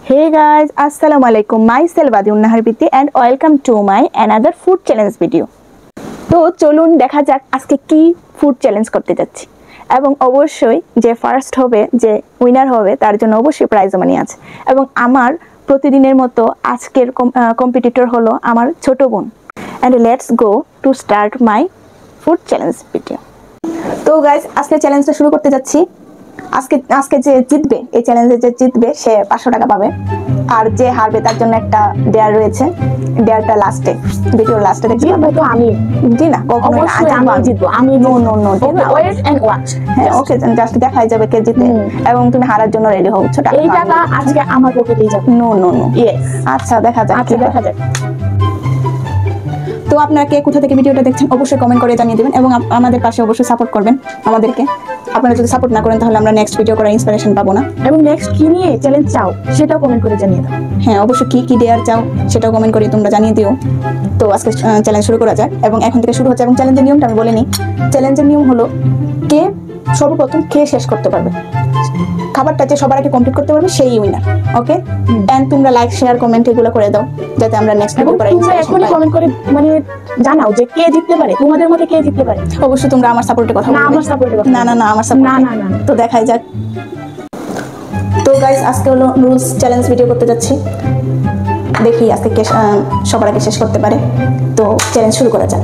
Hey guys, Assalamualaikum. Myself Adiyun Naharbiti and welcome to my another food challenge video. তো চলুন দেখা যাক আজকে কি ফুড চ্যালেঞ্জ করতে যাচ্ছি এবং অবশ্যই যে ফার্স্ট হবে যে উইনার হবে তার জন্য অবশ্যই প্রাইজ মানি আছে এবং আমার প্রতিদিনের মতো আজকের কম্পিটিটর হলো আমার ছোট বোন and let's go to start my food challenge video. তো গাইস আজকে চ্যালেঞ্জটা শুরু করতে যাচ্ছি। আজকে যে জিতবে এই চ্যালেঞ্জে যে জিতবে সে 500 টাকা পাবে আর যে হারবে তার জন্য একটা ডেয়ার রয়েছে। ডেয়ারটা লাস্টে ভিডিওর লাস্টে দেখতে পাবো। তো আমি জি না কখনো আমি জিতবো। আমি নো ওয়েট এন্ড ওয়াচ। হ্যাঁ ওকে জাস্ট দেখাই যাবে কে জিতে এবং তুমি হারার জন্য রেডি হও। ছোট এই টাকা আজকে আমার পকেটেই যাবে। নো ইয়েস আচ্ছা দেখা যাক কি দেখা যাক। তো আপনারা কে কোথা থেকে ভিডিওটা দেখছেন অবশ্যই কমেন্ট করে জানিয়ে দিবেন এবং আমাদের পাশে অবশ্যই সাপোর্ট করবেন আমাদেরকে। আপনারা যদি সাপোর্ট না করেন তাহলে আমরা নেক্সট ভিডিও করার ইন্সপিরেশন পাবো না। এবং নেক্সট কি নিয়ে চ্যালেঞ্জ চাও সেটাও কমেন্ট করে জানিয়ে দাও। হ্যাঁ অবশ্যই কি ডেয়ার চাও সেটাও কমেন্ট করে তোমরা জানিয়ে দিও। তো আজকে চ্যালেঞ্জ শুরু করা যাক এবং এখন থেকে শুরু হচ্ছে এবং চ্যালেঞ্জের নিয়মটা আমি বলে নিই। চ্যালেঞ্জের নিয়ম হলো কে সর্বপ্রথম কে শেষ করতে পারবে খাবারটা যে সবার আগে কমপ্লিট করতে পারবে সেই উইনার। ওকে এন্ড তোমরা লাইক শেয়ার কমেন্ট এগুলো করে দাও যাতে আমরা নেক্সট ভিডিও করার ইন্সপিরেশন পাই। কমেন্ট করে মানে জানাও যে কে জিততে পারে, তোমাদের মধ্যে কে জিততে পারে। অবশ্যই তোমরা আমার সাপোর্টের কথা বলবে। না আমার সাপোর্টের কথা না আমার সাপোর্ট না তো দেখাই যাক। তো গাইস আজকে হলো রুলস চ্যালেঞ্জ ভিডিও করতে যাচ্ছি। দেখি আজকে কে সবার আগে শেষ করতে পারে। তো চ্যালেঞ্জ শুরু করা যাক।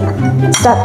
স্টার্ট।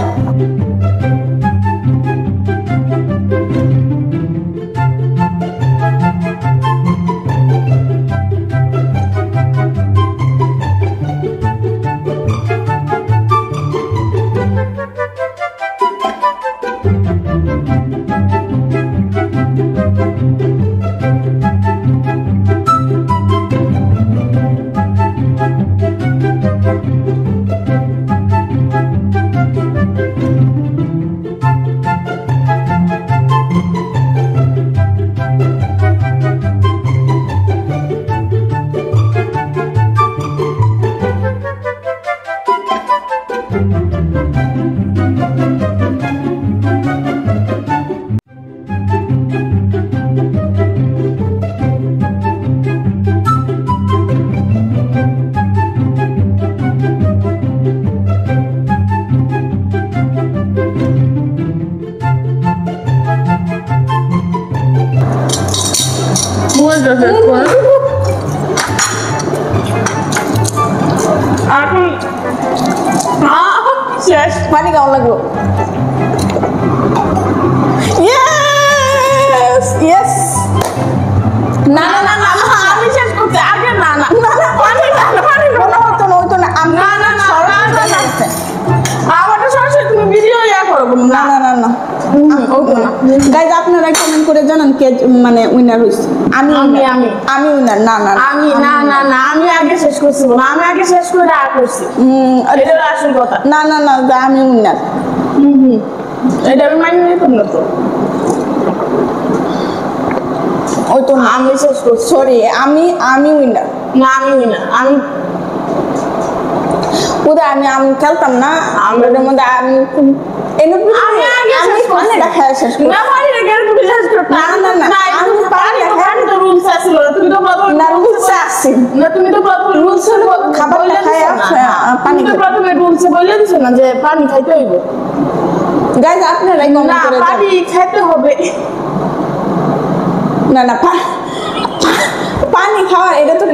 শেষ পানি কেমন লাগলো? ইয়েস না আমি শেষ করতে আগে না পানি হতো না আমারটা সরাসরি তুমি ভিডিও করো না গাইজ আপনারা কমেন্ট করে জানান কে মানে উইনার হইছে। আমি উইনার না আমি আগে শেষ করছি না আমি আগে শেষ করে আর করছি এটা আসল কথা না আমি উইনার এটা আমি মাইনে নিতাম না তো ওই তো আমি শেষ করছি সরি আমি উইনার না আমি উইনার আমি উদয় আমি খেলতাম না আমাদের মধ্যে আমি পানি খাইতে হইব গাইজ আপনারাই পানি খাইতে হবে না পানি খাওয়া এটা তো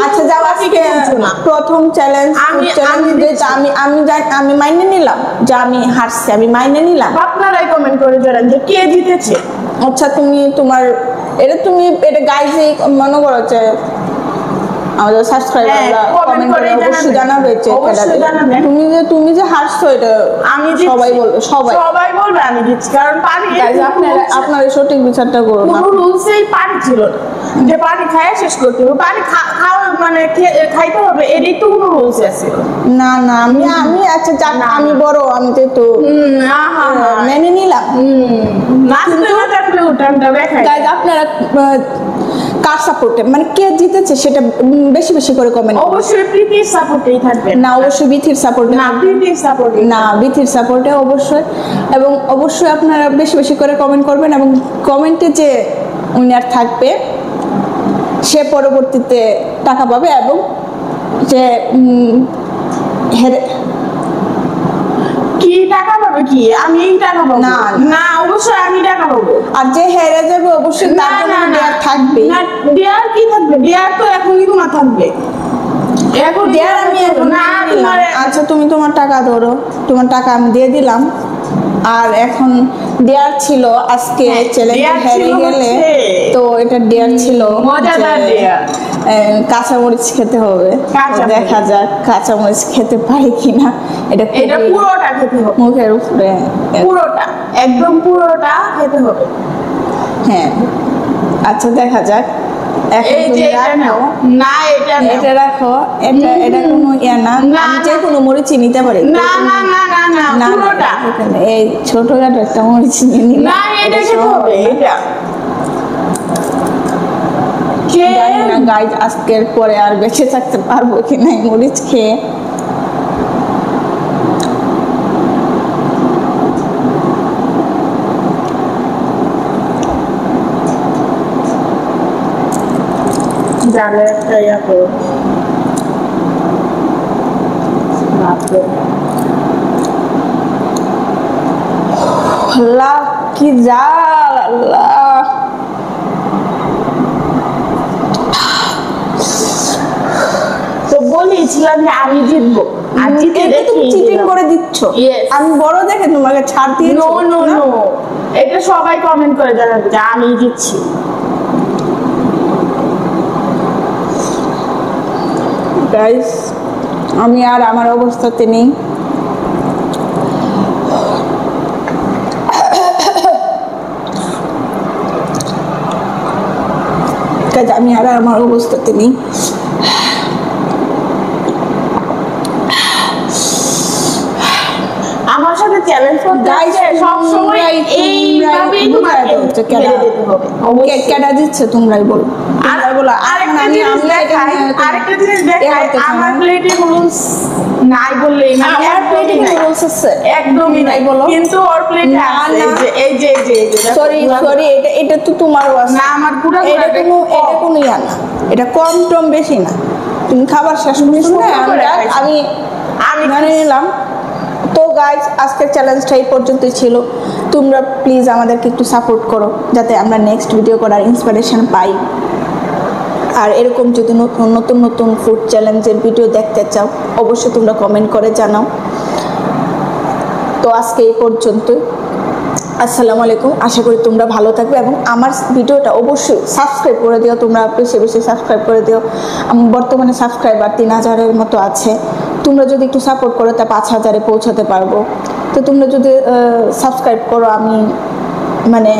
আচ্ছা যাও আজকে প্রথম চ্যালেঞ্জ আমি মাইনে নিলাম যে আমি হারছি আমি মাইনে নিলাম। আপনারাই কমেন্ট করে জানান যে কে জিতেছে। আচ্ছা এটা গাইজে মনে করো যে আমাদের সাবস্ক্রাইবাররা কমেন্ট করে অবশ্যই জানাবে তুমি যে হারছো এটা আমি সবাই বলবে আমি জিতছি কারণ পানি আপনারা সঠিক বিচারটা করুন। কোনো রুলসেই পানি ছিল না যে পানি খাওয়া শেষ করতে হবে পানি খাওয়া মানে খাইতে হবে এটাই তো কোনো রুলস আছে না আমি আচ্ছা যাক আমি বড় আমি তো একটু মেনে নিলাম। আপনারা কার সাপোর্টে মানে কে জিতেছে সেটা বেশি বেশি করে কমেন্ট। অবশ্যই প্রীতির সাপোর্টেই থাকবেন না, অবশ্যই বিথির সাপোর্টে না, প্রীতির সাপোর্টে না, বিথির সাপোর্টে অবশ্যই। এবং অবশ্যই আপনারা বেশি বেশি করে কমেন্ট করবেন এবং কমেন্টে যে উইনার থাকবে সে পরবর্তীতে টাকা পাবে এবং যে কি টাকা পাবে কি আমি টাকা পাবো না না, অবশ্যই আমি টাকা পাবো। আর যে হেরে যাবে অবশ্যই তার জন্য দেয়ার থাকবে। না, দেয়ার কি থাকবে? দেয়ার তো এখনই তোমার থাকবে। এখন দেয়ার আমি না তোমার। আচ্ছা তুমি তোমার টাকা ধরো, তোমার টাকা আমি দিয়ে দিলাম। আর এখন দেয়ার ছিল আজকে চ্যালেঞ্জ হেরে গেলে তো এটা দেয়ার ছিল মজাদার দেয়ার, কাঁচামরিচ খেতে হবে। দেখা যাক কাঁচামরিচ খেতে পারি কিনা। এটা পুরোটা খেতে হবে, মুখের উপরে পুরোটা একদম পুরোটা খেতে হবে। হ্যাঁ আচ্ছা দেখা যাক। এই যে না এটা রাখো, এটা কোনো ইয়া না, আমি যে কোনো মরিচই নিতে পারি। না না না না না না পুরোটা এই ছোটখাটো একটা মরিচ নিয়ে নিলাম। না এটা খেতে হবে। এটা জানি না গাইজ আজকের পরে আর বেঁচে থাকতে পারবো কিনা এই মরিচ খেয়ে। জালে একটা ইয়া করো আল্লাহ কি জাল, আল্লাহ তো বলেছিলাম যে আমি জিতবো আর জিতে তুমি চিটিং করে দিচ্ছ। আমি বড় দেখে তোমাকে ছাড় দিয়ে। নো নো নো, এটা সবাই কমেন্ট করে জানাবে যে আমি জিতছি। গাইস আমি আর আমার অবস্থাতে নেই। আমি আর আমার অবস্থাতে নেই। আমার সাথে চ্যালেঞ্জ করতে আছে সব সময় এইভাবেই তোমাকে খেলে যেতে হবে। কেডা দিচ্ছে তোমরাই বলো। আরেকটা জিনিস দেখাই, আমার প্লেটে রুলস নাই বললেই না, আমার প্লেটে রুলস আছে একদমই নাই বলো, কিন্তু ওর প্লেটে আছে এই যে সরি এটা তো তোমার না, আমার পুরো এটা কোনো ইয়া না, এটা কম টম বেশি না। তুমি খাবার শেষ করছো না, আমি মানে নিলাম। তো গাইজ আজকের চ্যালেঞ্জটা এই পর্যন্তই ছিল। তোমরা প্লিজ আমাদেরকে একটু সাপোর্ট করো যাতে আমরা নেক্সট ভিডিও করার ইন্সপিরেশন পাই। আর এরকম যদি নতুন নতুন ফুড চ্যালেঞ্জের ভিডিও দেখতে চাও অবশ্যই তোমরা কমেন্ট করে জানাও। তো আজকে এই পর্যন্তই। আসসালামু আলাইকুম। আশা করি তোমরা ভালো থাকবে এবং আমার ভিডিওটা অবশ্যই সাবস্ক্রাইব করে দিও। তোমরা বেশি বেশি সাবস্ক্রাইব করে দিও। বর্তমানে সাবস্ক্রাইবার 3000-এর মতো আছে। তোমরা যদি একটু সাপোর্ট করো তা 5000-এ পৌঁছাতে পারবো। তো তোমরা যদি সাবস্ক্রাইব করো আমি মানে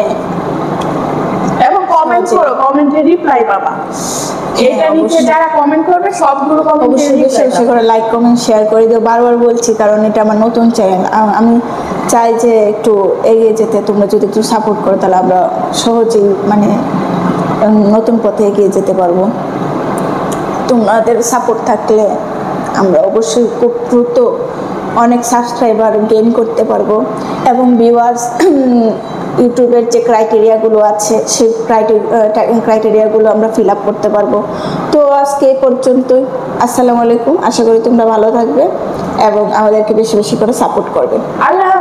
এবং কমেন্ট করো, কমেন্টে রিপ্লাই পাবা। এটা নিচে যারা কমেন্ট করবে সবগুলো কমেন্ট অবশ্যই বেশি বেশি করে লাইক কমেন্ট শেয়ার করে দিও। বারবার বলছি কারণ এটা আমার নতুন চ্যানেল। আমি চাই যে একটু এগিয়ে যেতে। তোমরা যদি একটু সাপোর্ট করো তাহলে আমরা সহজেই মানে নতুন পথে এগিয়ে যেতে পারবো। তোমাদের সাপোর্ট থাকলে আমরা অবশ্যই খুব দ্রুত অনেক সাবস্ক্রাইবার গেইন করতে পারবো এবং ভিউয়ার্স ইউটিউবের যে ক্রাইটেরিয়াগুলো আছে সেই ক্রাইটেরিয়াগুলো আমরা ফিল আপ করতে পারবো। তো আজকে এই পর্যন্তই। আসসালামু আলাইকুম। আশা করি তোমরা ভালো থাকবে এবং আমাদেরকে বেশি বেশি করে সাপোর্ট করবে। আল্লাহ।